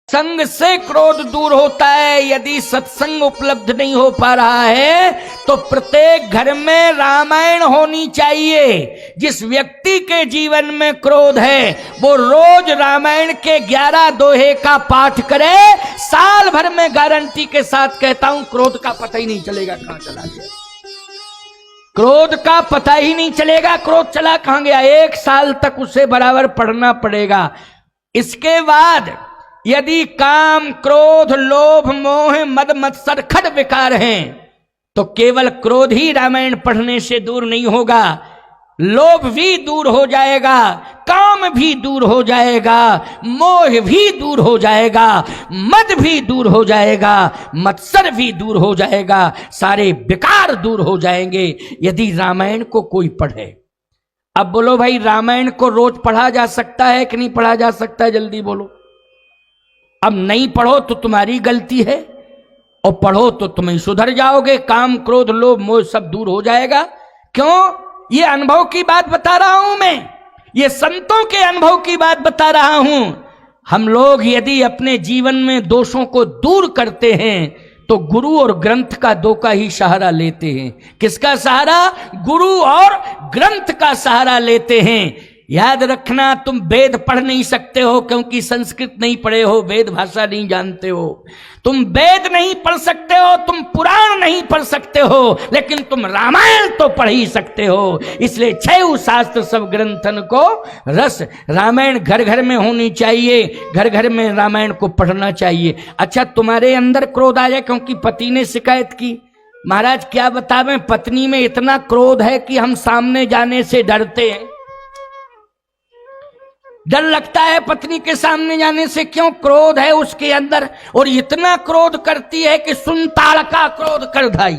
संग से क्रोध दूर होता है। यदि सत्संग उपलब्ध नहीं हो पा रहा है तो प्रत्येक घर में रामायण होनी चाहिए। जिस व्यक्ति के जीवन में क्रोध है वो रोज रामायण के 11 दोहे का पाठ करे, साल भर में गारंटी के साथ कहता हूं क्रोध का पता ही नहीं चलेगा कहां चला गया। क्रोध का पता ही नहीं चलेगा क्रोध चला कहां गया। 1 साल तक उसे बराबर पढ़ना पड़ेगा। इसके बाद यदि काम, क्रोध, लोभ, मोह, मद, मत्सर, खड विकार हैं तो केवल क्रोध ही रामायण पढ़ने से दूर नहीं होगा। लोभ भी दूर हो जाएगा, काम भी दूर हो जाएगा, मोह भी दूर हो जाएगा, मद भी दूर हो जाएगा, मत्सर भी दूर हो जाएगा, सारे विकार दूर हो जाएंगे यदि रामायण को कोई पढ़े। अब बोलो भाई, रामायण को रोज पढ़ा जा सकता है कि नहीं पढ़ा जा सकता है? जल्दी बोलो। अब नहीं पढ़ो तो तुम्हारी गलती है, और पढ़ो तो तुम सुधर जाओगे। काम, क्रोध, लोभ, मोह सब दूर हो जाएगा। क्यों? ये अनुभव की बात बता रहा हूं मैं, ये संतों के अनुभव की बात बता रहा हूं। हम लोग यदि अपने जीवन में दोषों को दूर करते हैं तो गुरु और ग्रंथ का दो का ही सहारा लेते हैं। किसका सहारा? गुरु और ग्रंथ का सहारा लेते हैं। याद रखना, तुम वेद पढ़ नहीं सकते हो क्योंकि संस्कृत नहीं पढ़े हो, वेद भाषा नहीं जानते हो। तुम वेद नहीं पढ़ सकते हो, तुम पुराण नहीं पढ़ सकते हो, लेकिन तुम रामायण तो पढ़ ही सकते हो। इसलिए 6 शास्त्र सब ग्रंथन को रस। रामायण घर घर में होनी चाहिए, घर घर में रामायण को पढ़ना चाहिए। अच्छा, तुम्हारे अंदर क्रोध आया क्योंकि पति ने शिकायत की। महाराज क्या बतावें, पत्नी में इतना क्रोध है कि हम सामने जाने से डरते हैं। डर लगता है पत्नी के सामने जाने से। क्यों? क्रोध है उसके अंदर, और इतना क्रोध करती है कि सुनताड़ का क्रोध कर धाई।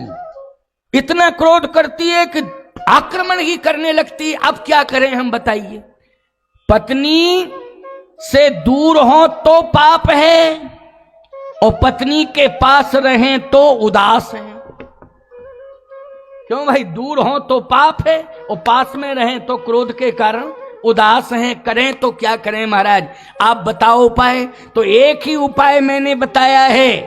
इतना क्रोध करती है कि आक्रमण ही करने लगती है। अब क्या करें हम, बताइए। पत्नी से दूर हो तो पाप है, और पत्नी के पास रहें तो उदास है। क्यों भाई? दूर हो तो पाप है और पास में रहें तो क्रोध के कारण उदास हैं। करें तो क्या करें महाराज? आप बताओ उपाय। तो एक ही उपाय मैंने बताया है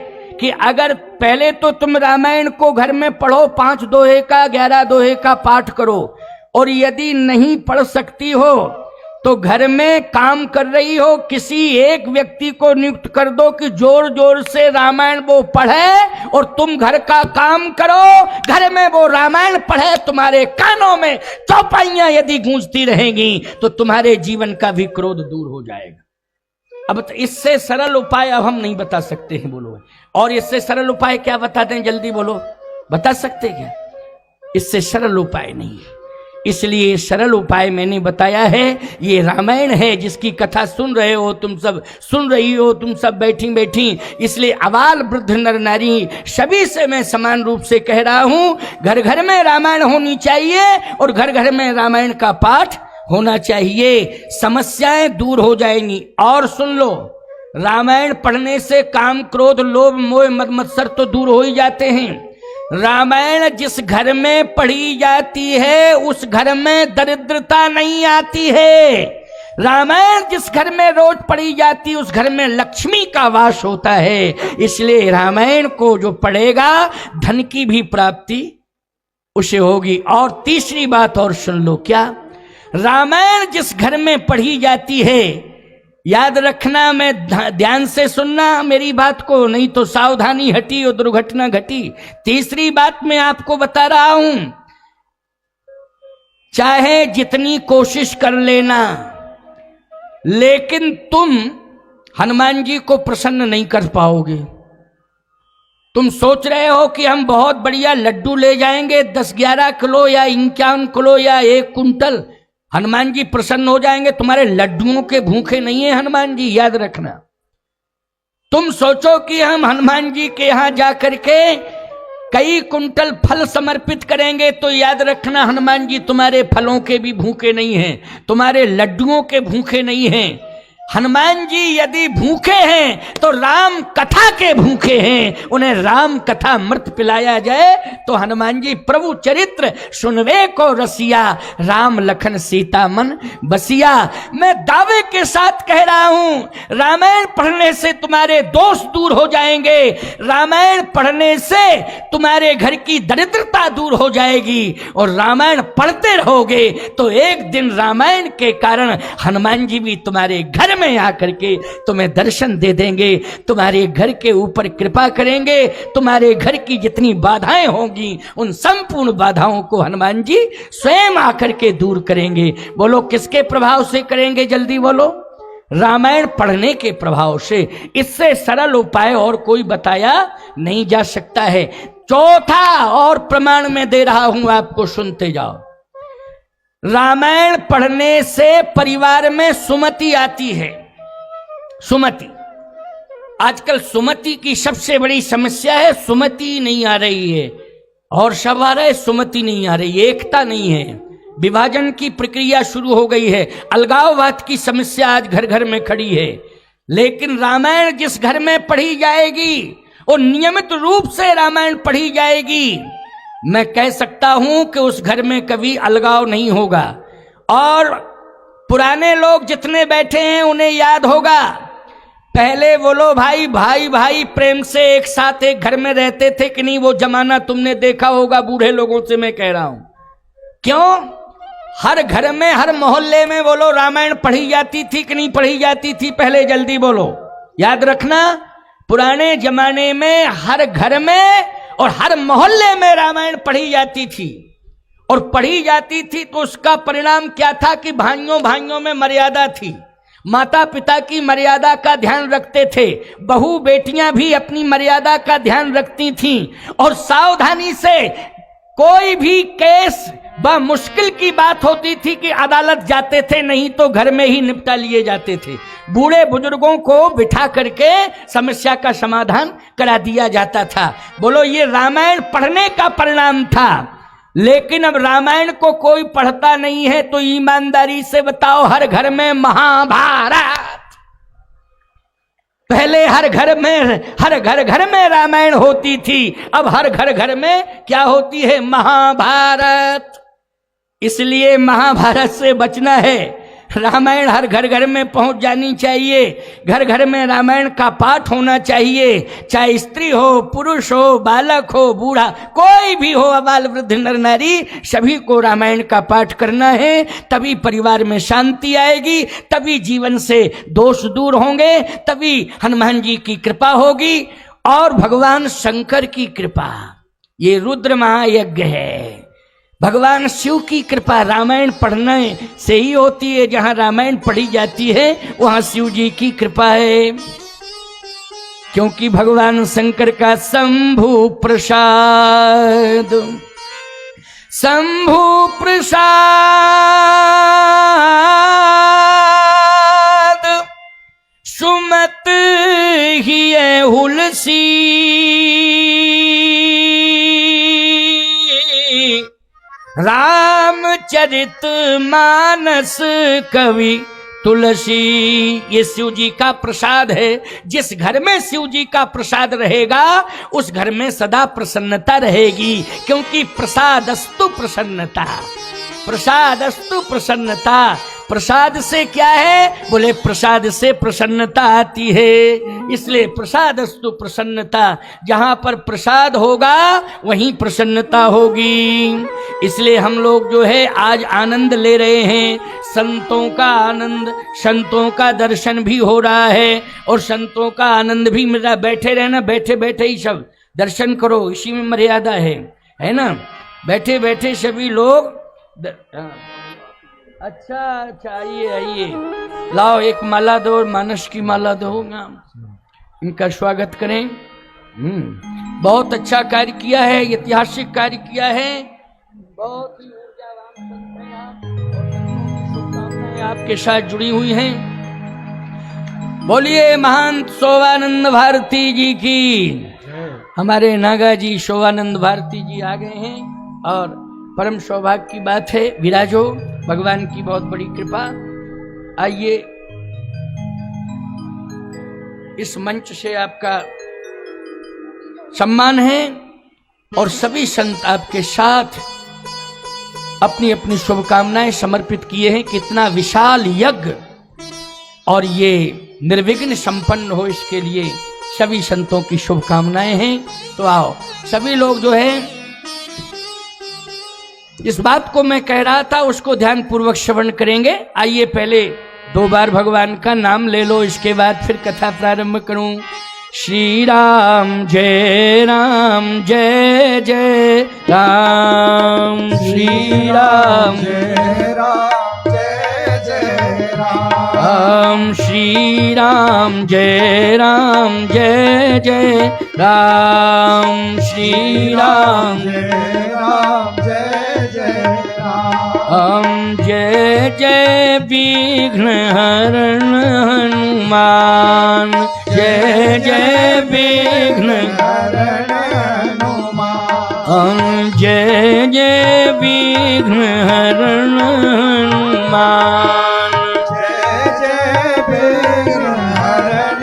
कि अगर पहले तो तुम रामायण को घर में पढ़ो, 5 दोहे का, 11 दोहे का पाठ करो, और यदि नहीं पढ़ सकती हो तो घर में काम कर रही हो किसी एक व्यक्ति को नियुक्त कर दो कि जोर जोर से रामायण वो पढ़े और तुम घर का काम करो, घर में वो रामायण पढ़े। तुम्हारे कानों में चौपाइयां यदि गूंजती रहेंगी तो तुम्हारे जीवन का भी क्रोध दूर हो जाएगा। अब तो इससे सरल उपाय अब हम नहीं बता सकते हैं, बोलो। और इससे सरल उपाय क्या बताते हैं? जल्दी बोलो, बता सकते क्या? इससे सरल उपाय नहीं है। इसलिए सरल उपाय मैंने बताया है। ये रामायण है जिसकी कथा सुन रहे हो तुम सब, सुन रही हो तुम सब बैठी बैठी। इसलिए अबाल वृद्ध नर नारी सभी से मैं समान रूप से कह रहा हूं, घर घर में रामायण होनी चाहिए और घर घर में रामायण का पाठ होना चाहिए। समस्याएं दूर हो जाएंगी। और सुन लो, रामायण पढ़ने से काम, क्रोध, लोभ, मोह, मद, मत्सर तो दूर हो ही जाते हैं। रामायण जिस घर में पढ़ी जाती है उस घर में दरिद्रता नहीं आती है। रामायण जिस घर में रोज पढ़ी जाती है उस घर में लक्ष्मी का वास होता है। इसलिए रामायण को जो पढ़ेगा धन की भी प्राप्ति उसे होगी। और तीसरी बात और सुन लो, क्या? रामायण जिस घर में पढ़ी जाती है, याद रखना, मैं ध्यान से सुनना मेरी बात को, नहीं तो सावधानी हटी और दुर्घटना घटी। तीसरी बात मैं आपको बता रहा हूं, चाहे जितनी कोशिश कर लेना, लेकिन तुम हनुमान जी को प्रसन्न नहीं कर पाओगे। तुम सोच रहे हो कि हम बहुत बढ़िया लड्डू ले जाएंगे 10-11 किलो या 51 किलो या 1 कुंटल, हनुमान जी प्रसन्न हो जाएंगे। तुम्हारे लड्डुओं के भूखे नहीं है हनुमान जी, याद रखना। तुम सोचो कि हम हनुमान जी के यहां जाकर के कई कुंटल फल समर्पित करेंगे, तो याद रखना हनुमान जी तुम्हारे फलों के भी भूखे नहीं हैं, तुम्हारे लड्डुओं के भूखे नहीं हैं। हनुमान जी यदि भूखे हैं तो राम कथा के भूखे हैं, उन्हें राम कथा मृत पिलाया जाए तो हनुमान जी प्रभु चरित्र सुनवे को रसिया, राम लखन सीता मन बसिया। मैं दावे के साथ कह रहा हूं, रामायण पढ़ने से तुम्हारे दोष दूर हो जाएंगे, रामायण पढ़ने से तुम्हारे घर की दरिद्रता दूर हो जाएगी, और रामायण पढ़ते रहोगे तो एक दिन रामायण के कारण हनुमान जी भी तुम्हारे घर में आकर के तुम्हें दर्शन दे देंगे, तुम्हारे घर के ऊपर कृपा करेंगे, तुम्हारे घर की जितनी बाधाएं होंगी उन संपूर्ण बाधाओं को हनुमान जी स्वयं आकर के दूर करेंगे। बोलो किसके प्रभाव से करेंगे, जल्दी बोलो। रामायण पढ़ने के प्रभाव से। इससे सरल उपाय और कोई बताया नहीं जा सकता है। चौथा और प्रमाण में दे रहा हूं आपको, सुनते जाओ। रामायण पढ़ने से परिवार में सुमति आती है। सुमति, आजकल सुमति की सबसे बड़ी समस्या है, सुमति नहीं आ रही है, और सब आ रहे, सुमति नहीं आ रही, एकता नहीं है, विभाजन की प्रक्रिया शुरू हो गई है, अलगाववाद की समस्या आज घर घर में खड़ी है। लेकिन रामायण जिस घर में पढ़ी जाएगी और नियमित रूप से रामायण पढ़ी जाएगी, मैं कह सकता हूं कि उस घर में कभी अलगाव नहीं होगा। और पुराने लोग जितने बैठे हैं उन्हें याद होगा, पहले बोलो भाई भाई भाई प्रेम से एक साथ एक घर में रहते थे कि नहीं, वो जमाना तुमने देखा होगा, बूढ़े लोगों से मैं कह रहा हूं। क्यों? हर घर में, हर मोहल्ले में बोलो रामायण पढ़ी जाती थी कि नहीं पढ़ी जाती थी? पहले जल्दी बोलो। याद रखना, पुराने जमाने में हर घर में और हर मोहल्ले में रामायण पढ़ी जाती थी, और पढ़ी जाती थी तो उसका परिणाम क्या था कि भाइयों भाइयों में मर्यादा थी, माता पिता की मर्यादा का ध्यान रखते थे, बहू बेटियां भी अपनी मर्यादा का ध्यान रखती थीं, और सावधानी से कोई भी केस व मुश्किल की बात होती थी कि अदालत जाते थे, नहीं तो घर में ही निपटा लिए जाते थे। बूढ़े बुजुर्गों को बिठा करके समस्या का समाधान करा दिया जाता था। बोलो ये रामायण पढ़ने का परिणाम था। लेकिन अब रामायण को कोई पढ़ता नहीं है, तो ईमानदारी से बताओ, हर घर में महाभारत, पहले हर घर में रामायण होती थी, अब हर घर में क्या होती है? महाभारत। इसलिए महाभारत से बचना है। रामायण हर घर में पहुंच जानी चाहिए, घर घर में रामायण का पाठ होना चाहिए, चाहे स्त्री हो, पुरुष हो, बालक हो, बूढ़ा, कोई भी हो, अबाल वृद्ध नर नारी, सभी को रामायण का पाठ करना है। तभी परिवार में शांति आएगी, तभी जीवन से दोष दूर होंगे, तभी हनुमान जी की कृपा होगी और भगवान शंकर की कृपा। ये रुद्र महायज्ञ है, भगवान शिव की कृपा रामायण पढ़ने से ही होती है। जहां रामायण पढ़ी जाती है वहां शिव जी की कृपा है, क्योंकि भगवान शंकर का शंभु प्रसाद, शंभु प्रसाद सुमत ही हुलसी, रामचरित मानस कवि तुलसी। ये शिव जी का प्रसाद है। जिस घर में शिव जी का प्रसाद रहेगा उस घर में सदा प्रसन्नता रहेगी, क्योंकि प्रसादस्तु प्रसन्नता, प्रसादस्तु प्रसन्नता। प्रसाद से क्या है? बोले प्रसाद से प्रसन्नता आती है, इसलिए प्रसादस्तु प्रसन्नता। जहां पर प्रसाद होगा वहीं प्रसन्नता होगी। इसलिए हम लोग जो है आज आनंद ले रहे हैं, संतों का आनंद, संतों का दर्शन भी हो रहा है और संतों का आनंद भी मिल रहा। बैठे रहना, बैठे बैठे ही सब दर्शन करो, इसी में मर्यादा है ना। बैठे बैठे सभी लोग अच्छा आइए आइए, लाओ एक माला दो, मानस की माला दो, इनका स्वागत करें। बहुत अच्छा कार्य किया है, ऐतिहासिक कार्य किया है, बहुत ही ऊर्जावान संत हैं आप, और शुभकामनाएं आपके साथ जुड़ी हुई हैं। बोलिए महंत शोभानंद भारती जी की। हमारे नागा जी शोभानंद भारती जी आ गए हैं और परम सौभाग्य की बात है, विराजो, भगवान की बहुत बड़ी कृपा। आइए इस मंच से आपका सम्मान है और सभी संत आपके साथ अपनी अपनी शुभकामनाएं समर्पित किए हैं। कितना विशाल यज्ञ और ये निर्विघ्न संपन्न हो, इसके लिए सभी संतों की शुभकामनाएं हैं। तो आओ सभी लोग जो है इस बात को मैं कह रहा था उसको ध्यान पूर्वक श्रवण करेंगे। आइए पहले 2 बार भगवान का नाम ले लो, इसके बाद फिर कथा प्रारंभ करूं। श्री राम जय जय राम, श्री राम जय राम जय जय राम, श्री राम जय जय राम, श्री राम जय जय राम, जय जय विघ्न हरण हनुमान, जय जय विघ्न हरण हनुमान, जय जय विघ्न हरण हनुमान, जय जय विघ्न हरण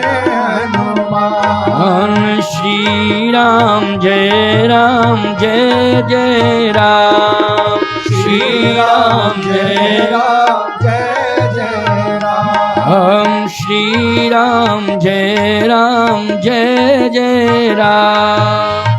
हनुमान, श्री राम जय जय राम, श्री राम जय जय राम, श्री राम जय जय राम,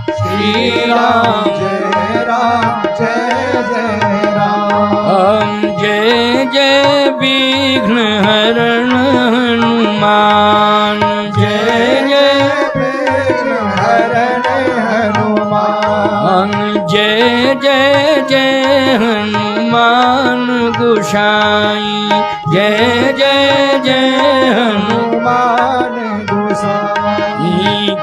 श्री राम जय जय राम, जय जय विघ्न हरण हनुमान, जय जय विघ्न हरण हनुमान, जय जय जय हनुमान गोसाई, जय जय जय हनुमान गोसाई,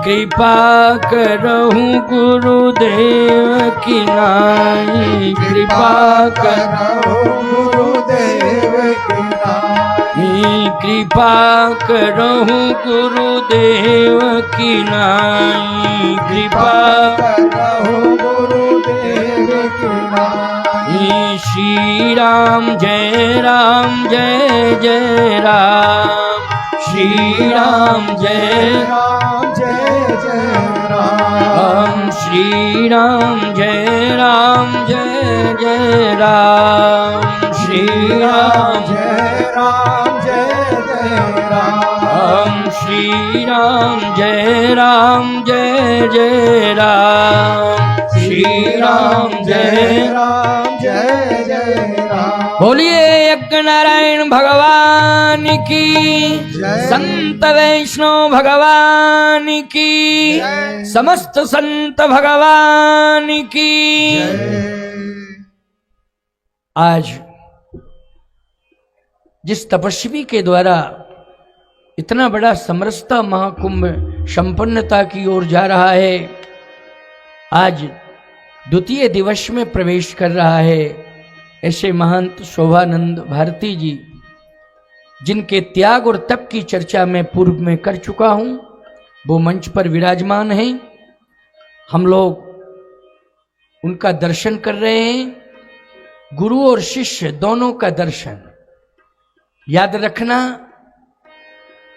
कृपा करहु गुरुदेव की नाई, कृपा करहु गुरुदेव की नाई, कृपा करहु गुरुदेव की नाई, कृपा करहु गुरुदेव की नाई, श्री राम जय जय राम, श्री राम जय जय राम, श्री राम जय जय राम, श्री राम जय जय राम, श्री राम जय जय राम, श्री राम जय जय राम। बोलिए यज्ञ नारायण भगवान की, जय। संत वैष्णव भगवान की, जय। समस्त संत भगवान की। आज जिस तपस्वी के द्वारा इतना बड़ा समरसता महाकुंभ संपन्नता की ओर जा रहा है, आज द्वितीय दिवस में प्रवेश कर रहा है, ऐसे महंत शोभानंद भारती जी, जिनके त्याग और तप की चर्चा मैं पूर्व में कर चुका हूं, वो मंच पर विराजमान हैं। हम लोग उनका दर्शन कर रहे हैं, गुरु और शिष्य दोनों का दर्शन। याद रखना,